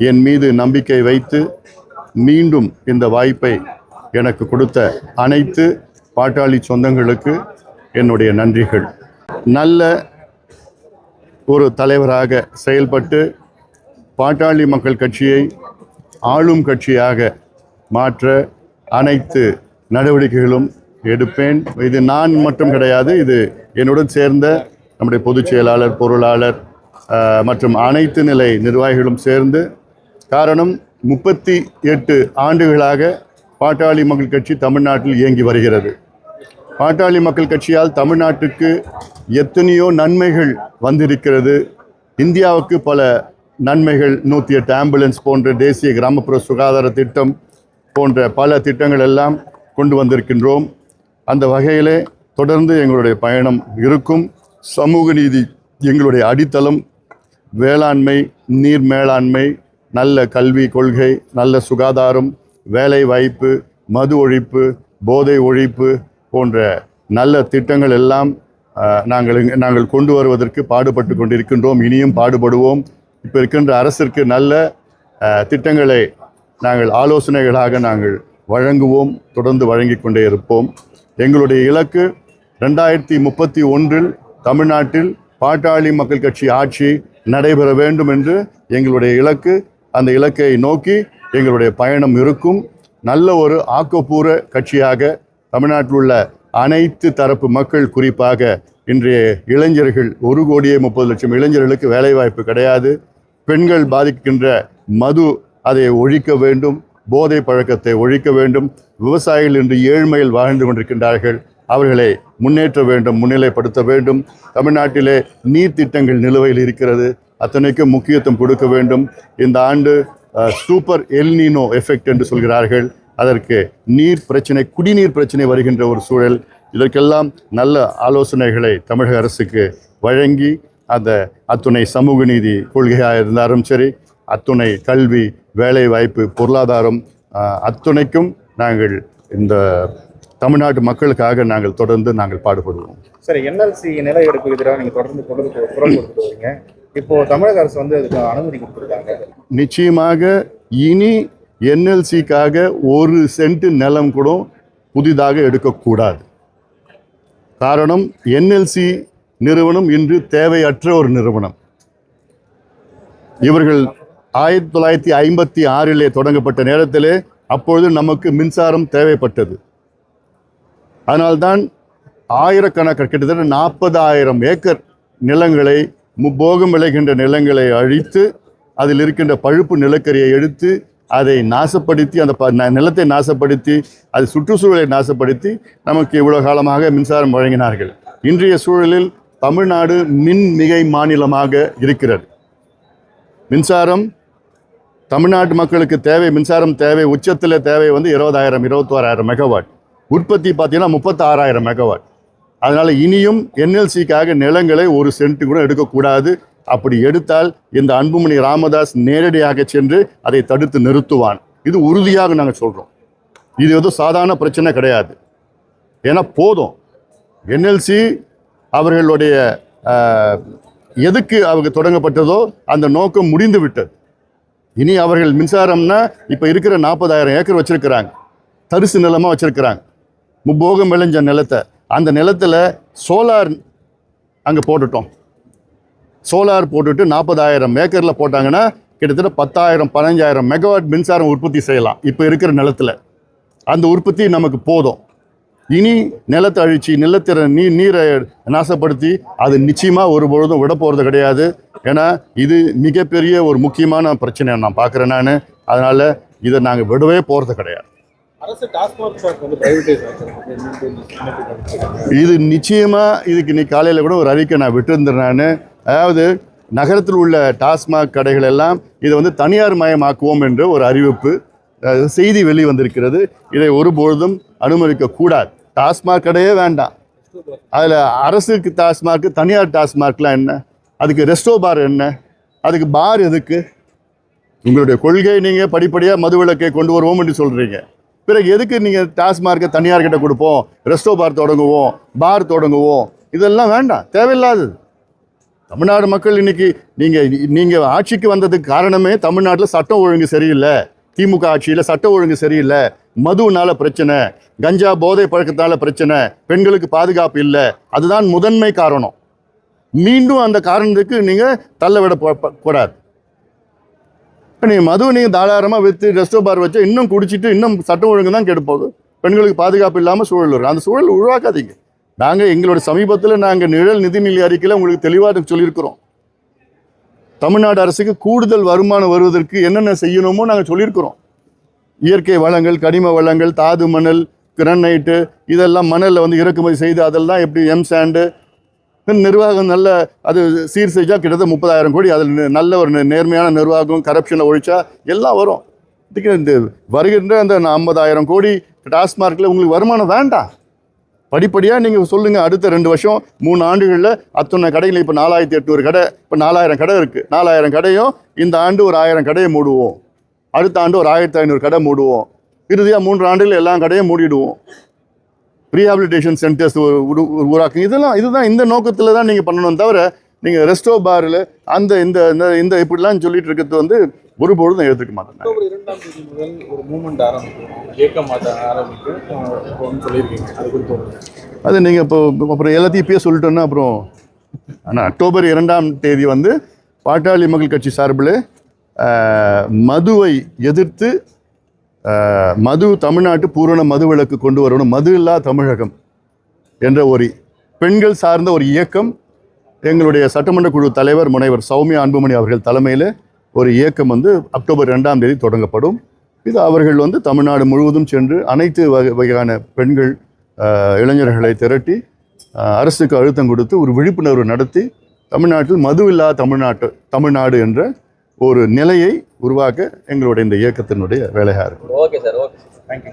என் மீது நம்பிக்கை வைத்து மீண்டும் இந்த வாய்ப்பை எனக்கு கொடுத்த அனைத்து பாட்டாளி சொந்தங்களுக்கு என்னுடைய நன்றிகள். நல்ல ஒரு தலைவராக செயல்பட்டு பாட்டாளி மக்கள் கட்சியை ஆளும் கட்சியாக மாற்ற அனைத்து நடவடிக்கைகளும் எடுப்பேன். இது நான் மட்டும் கிடையாது, இது என்னுடன் சேர்ந்த நம்முடைய பொதுச் செயலாளர், பொருளாளர் மற்றும் அனைத்து நிலை நிர்வாகிகளும் சேர்ந்து. காரணம், 38 ஆண்டுகளாக பாட்டாளி மக்கள் கட்சி தமிழ்நாட்டில் இயங்கி வருகிறது. பாட்டாளி மக்கள் கட்சியால் தமிழ்நாட்டுக்கு எத்தனையோ நன்மைகள் வந்திருக்கிறது. இந்தியாவுக்கு பல நன்மைகள், 108 ஆம்புலன்ஸ் போன்ற தேசிய கிராமப்புற சுகாதார திட்டம் போன்ற பல திட்டங்கள் எல்லாம் கொண்டு வந்திருக்கின்றோம். அந்த வகையிலே தொடர்ந்து எங்களுடைய பயணம் இருக்கும். சமூக நீதி எங்களுடைய அடித்தளம். வேளாண்மை, நீர் மேலாண்மை, நல்ல கல்வி கொள்கை, நல்ல சுகாதாரம், வேலை வாய்ப்பு, மது ஒழிப்பு, போதை ஒழிப்பு போன்ற நல்ல திட்டங்கள் எல்லாம் நாங்கள் கொண்டு வருவதற்கு பாடுபட்டு கொண்டிருக்கின்றோம். இனியும் பாடுபடுவோம். இப்போ இருக்கின்ற அரசிற்கு நல்ல திட்டங்களை நாங்கள் ஆலோசனைகளாக நாங்கள் வழங்குவோம். தொடர்ந்து வழங்கி கொண்டே இருப்போம். எங்களுடைய இலக்கு 2031 தமிழ்நாட்டில் பாட்டாளி மக்கள் கட்சி ஆட்சி நடைபெற வேண்டும் என்று எங்களுடைய இலக்கு. அந்த இலக்கை நோக்கி எங்களுடைய பயணம் இருக்கும். நல்ல ஒரு ஆக்கப்பூர்வ கட்சியாக தமிழ்நாட்டில் உள்ள அனைத்து தரப்பு மக்கள், குறிப்பாக இன்றைய இளைஞர்கள், 1,30,00,000 இளைஞர்களுக்கு வேலைவாய்ப்பு கிடையாது. பெண்கள் பாதிக்கின்ற மது, அதை ஒழிக்க வேண்டும். போதை பழக்கத்தை ஒழிக்க வேண்டும். விவசாயிகள் இன்று ஏழ்மையில் வாழ்ந்து கொண்டிருக்கின்றார்கள், அவர்களை முன்னேற்ற வேண்டும், முன்னிலைப்படுத்த வேண்டும். தமிழ்நாட்டிலே நீர் திட்டங்கள் நிலுவையில் இருக்கிறது, அத்தனைக்கும் முக்கியத்துவம் கொடுக்க வேண்டும். இந்த ஆண்டு சூப்பர் எல்னினோ எஃபெக்ட் என்று சொல்கிறார்கள். அதற்கு நீர் பிரச்சனை, குடிநீர் பிரச்சனை வருகின்ற ஒரு சூழல். இதற்கெல்லாம் நல்ல ஆலோசனைகளை தமிழக அரசுக்கு வழங்கி, அந்த அத்துணை சமூக நீதி கொள்கையாக இருந்தாலும் சரி, அத்துணை கல்வி, வேலை வாய்ப்பு, பொருளாதாரம், அத்துணைக்கும் நாங்கள் இந்த தமிழ்நாட்டு மக்களுக்காக நாங்கள் தொடர்ந்து பாடுபடுவோம். சரி, என்எல்சி நில எடுப்பு எதிராக நீங்கள் தொடர்ந்து குரல் கொடுத்துட்டு வரீங்க. இப்போ தமிழக அரசு வந்து அதுக்கு அனுமதி கொடுத்துருக்காங்க. நிச்சயமாக இனி என்எல்சிக்காக 1 சென்ட் நிலம் கூட புதிதாக எடுக்கக்கூடாது. காரணம், என்எல்சி நிறுவனம் இன்று தேவையற்ற ஒரு நிறுவனம். இவர்கள் 1956 தொடங்கப்பட்ட நேரத்திலே அப்பொழுது நமக்கு மின்சாரம் தேவைப்பட்டது. அதனால்தான் ஆயிரக்கணக்கான, கிட்டத்தட்ட 40,000 ஏக்கர் நிலங்களை, முப்போகம் விளைகின்ற நிலங்களை அழித்து, அதில் இருக்கின்ற பழுப்பு நிலக்கரியை எடுத்து அதை நாசப்படுத்தி, அந்த நிலத்தை நாசப்படுத்தி, அது சுற்றுச்சூழலை நாசப்படுத்தி நமக்கு இவ்வளவு காலமாக மின்சாரம் வழங்கினார்கள். இன்றைய சூழலில் தமிழ்நாடு மின் மிகை மாநிலமாக இருக்கிறது. மின்சாரம் தமிழ்நாட்டு மக்களுக்கு தேவை, மின்சாரம் தேவை, உச்சத்தில் தேவை வந்து 20,000 21,000 மெகாவாட். உற்பத்தி பார்த்தீங்கன்னா 36,000 மெகாவாட். அதனால் இனியும் என்எல்சிக்காக நிலங்களை 1 சென்ட் கூட எடுக்கக்கூடாது. அப்படி எடுத்தால் இந்த அன்புமணி ராமதாஸ் நேரடியாக சென்று அதை தடுத்து நிறுத்துவான். இது உறுதியாக நாங்கள் சொல்கிறோம். இது எதுவும் சாதாரண பிரச்சனை கிடையாது. ஏன்னா போதும், என்எல்சி அவர்களுடைய எதுக்கு அவங்க தொடங்கப்பட்டதோ அந்த நோக்கம் முடிந்து விட்டது. இனி அவர்கள் மின்சாரம்னா இப்போ இருக்கிற 40,000 ஏக்கர் வச்சுருக்கிறாங்க, தரிசு நிலமாக வச்சுருக்கிறாங்க, முப்போகம் விளைஞ்ச நிலத்தை. அந்த நிலத்தில் சோலார் அங்கே போட்டுட்டோம். சோலார் போட்டுட்டு 40,000 ஏக்கரில் போட்டாங்கன்னா கிட்டத்தட்ட 10,000 15,000 மெகாவாட் மின்சாரம் உற்பத்தி செய்யலாம் இப்போ இருக்கிற நிலத்தில். அந்த உற்பத்தி நமக்கு போதும். இனி நிலத்தை அழிச்சு, நீரை நாசப்படுத்தி அது நிச்சயமாக ஒரு பொழுதும் விட போகிறது கிடையாது. ஏன்னா இது மிகப்பெரிய ஒரு முக்கியமான பிரச்சனை நான் பார்க்குறேன் நான். அதனால் இதை நாங்கள் விடவே போகிறது கிடையாது. இது நிச்சயமாக, இதுக்கு இன்னைக்கு காலையில் கூட ஒரு அறிக்கை நான் விட்டுருந்தேன் நான். அதாவது நகரத்தில் உள்ள டாஸ்மாக் கடைகள் எல்லாம் இதை வந்து தனியார் மயமாக்குவோம் என்ற ஒரு அறிவிப்பு செய்தி வெளிவந்திருக்கிறது. இதை ஒருபொழுதும் அனுமதிக்கக்கூடாது. டாஸ்மாக் கடையே வேண்டாம். அதில் அரசுக்கு டாஸ்மார்க்கு, தனியார் டாஸ்மார்க்லாம் என்ன? அதுக்கு ரெஸ்டோ பார் என்ன? அதுக்கு பார் எதுக்கு? உங்களுடைய கொள்கை நீங்கள் படிப்படியாக மதுவிலக்கை கொண்டு வருவோம் என்று சொல்கிறீங்க. பிறகு எதுக்கு நீங்கள் டாஸ்மார்க்கை தனியார்கிட்ட கொடுப்போம், ரெஸ்டோ பார் தொடங்குவோம், பார் தொடங்குவோம்? இதெல்லாம் வேண்டாம், தேவையில்லாதது. தமிழ்நாடு மக்கள் இன்னைக்கு நீங்கள் ஆட்சிக்கு வந்ததுக்கு காரணமே தமிழ்நாட்டில் சட்டம் ஒழுங்கு சரியில்லை. திமுக ஆட்சியில் சட்டம் ஒழுங்கு சரியில்லை, மதுனால பிரச்சனை, கஞ்சா போதை பழக்கத்தால பிரச்சனை, பெண்களுக்கு பாதுகாப்பு இல்லை. அதுதான் முதன்மை காரணம். மீண்டும் அந்த காரணத்துக்கு நீங்கள் தள்ள விட கூடாது. நீங்கள் மதுவை நீங்கள் தாராளமாக விற்று ரெஸ்டோ பார் வச்சு இன்னும் குடிச்சிட்டு இன்னும் சட்டம் ஒழுங்கு தான் கெடுப்போகுது. பெண்களுக்கு பாதுகாப்பு இல்லாமல் சூழல் வரும். அந்த சூழல் உருவாக்காதீங்க. எங்களோட சமீபத்தில் நாங்கள் நிழல் நிதிநிலை அறிக்கையில் உங்களுக்கு தெளிவாக சொல்லியிருக்கிறோம். தமிழ்நாடு அரசுக்கு கூடுதல் வருமானம் வருவதற்கு என்னென்ன செய்யணுமோ நாங்கள் சொல்லியிருக்கிறோம். இயற்கை வளங்கள், கனிம வளங்கள், தாது மணல், கிரானைட்டு, இதெல்லாம் மணலில் வந்து இறக்குமதி செய்து அதெல்லாம் எப்படி சாண்டு நிர்வாகம் நல்ல அது சீர் செஞ்சால் கிட்டத்தட்ட 30,000 கோடி. அதில் நல்ல ஒரு நேர்மையான நிர்வாகம், கரப்ஷனை ஒழிச்சா எல்லாம் வரும். இதுக்கு இந்த வருகின்ற அந்த 50,000 கோடி டாஸ்மார்க்கில் உங்களுக்கு வருமானம் வேண்டாம். படிப்படியாக நீங்கள் சொல்லுங்கள். அடுத்த 2 வருஷம் 3 ஆண்டுகளில் அத்தனை கடைகள், இப்போ 4,800 கடை, இப்போ 4,000 கடை இருக்குது. 4,000 கடையும் இந்த ஆண்டு ஒரு 1000 கடையை மூடுவோம். அடுத்த ஆண்டு ஒரு 1,500 கடை மூடுவோம். இறுதியாக 3 ஆண்டுகள் எல்லா கடையும் மூடிடுவோம். ரீஹாபிலிட்டேஷன் சென்டர்ஸ் உருவாக்குங்க. இதுதான் இந்த நோக்கத்தில் தான் நீங்கள் பண்ணணும். தவிர நீங்கள் ரெஸ்டோ பாரில் அந்த இந்த இந்த இப்படிலாம் சொல்லிட்டு இருக்கிறது வந்து ஒருபொழுதும் எடுத்துக்க மாட்டேன். அக்டோபர் 2ஆம் தேதி முதல் ஒரு மூவ்மெண்ட் ஆரம்பிக்கும், இயக்கம் ஆரம்பிக்கும் சொல்லியிருக்கீங்க. அது குறித்து அது நீங்கள் இப்போ அப்புறம் எல்லாத்தையும் இப்பயே சொல்லிட்டோன்னா அப்புறம். ஆனால் அக்டோபர் 2ஆம் தேதி வந்து பாட்டாளி மக்கள் கட்சி சார்பில் மதுவை எதிர்த்து மது தமிழ்நாட்டு பூரண மது விலக்கு கொண்டு வரணும், மது இல்லா தமிழகம் என்ற ஒரு பெண்கள் சார்ந்த ஒரு இயக்கம் எங்களுடைய சட்டமன்ற குழு தலைவர் முனைவர் சௌமியா அன்புமணி அவர்கள் தலைமையில் ஒரு இயக்கம் வந்து அக்டோபர் 2ஆம் தேதி தொடங்கப்படும். இது அவர்கள் வந்து தமிழ்நாடு முழுவதும் சென்று அனைத்து வகையான பெண்கள், இளைஞர்களை திரட்டி அரசுக்கு அழுத்தம் கொடுத்து ஒரு விழிப்புணர்வு நடத்தி தமிழ்நாட்டில் மதுவில்லா தமிழ்நாடு என்ற ஒரு நிலையை உருவாக்க எங்களுடைய இந்த இயக்கத்தினுடைய வேலையாக இருக்கும். Okay sir, okay, thank you.